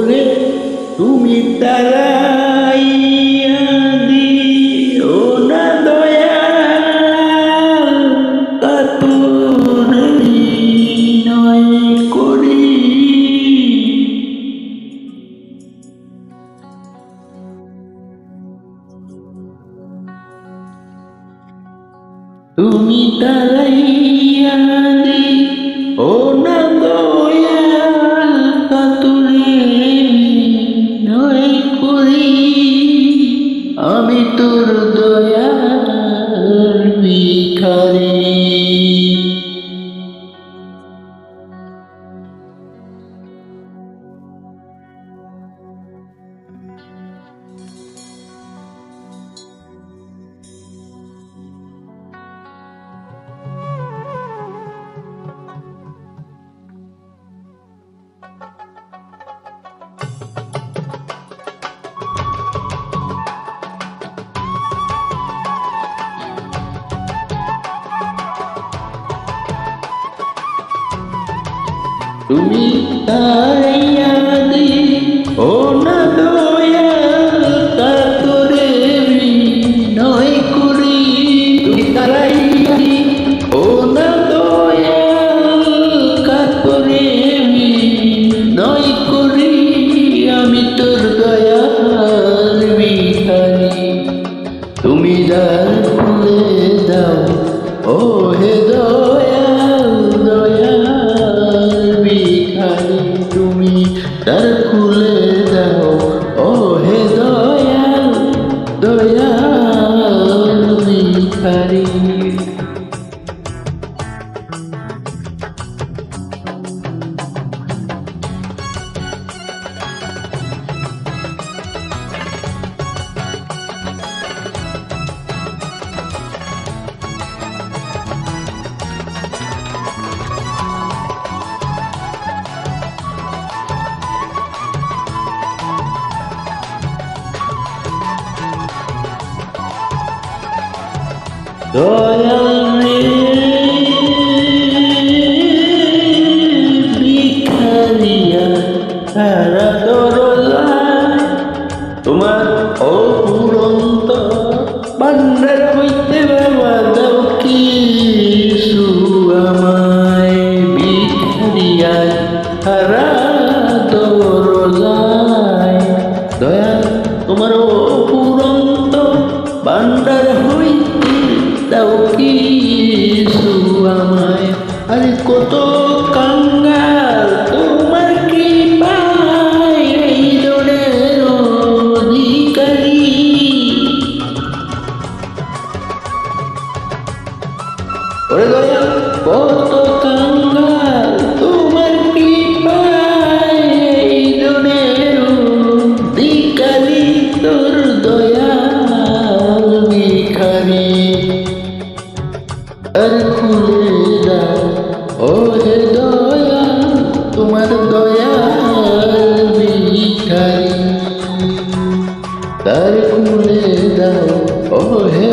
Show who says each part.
Speaker 1: ওরে তুমি তারাইয়া দিও না দয়াল কাতর নয় করি তুমি তারাইয়া দিও না দয়াল কাতরে নয় করি আমি তোর দয়ার ভিখারি তুমি তারাইয়া দিও না দয়াল কাতরে নয় করি তুমি তারাইয়া দিও না দয়াল কাতরে নয় করি আমি তোর দয়ার ভিখারি তুমি দ্বার খুলে দাও ও হে দয়াল দয়াল ভিখারি তুমি দ্বার খুলে দাও ও হে দয়াল দয়াল ভিখারি দয়াল রে ভিখারিয়া সারা দরজায় তোমার অপুরন্ত ভান্ডার হইতে বাবা দাও কিছু আমায় ভিখারিয়া সারা দরজায় দয়াল তোমার অপুরন্ত ভান্ডার হইতে দাও কিছু আমায় আরে কত কাঙ্গাল তোমার কৃপায় এই দনের অধিকারী ওরে দয়াল কত কাঙ্গাল তোমার কৃপায় এই দনের অধিকারী তোর দয়াল ভিখারি আর খুলে দাও ও হে দয়াল তোমার দয়াল ভিখারি তার খুলে দাও ও হে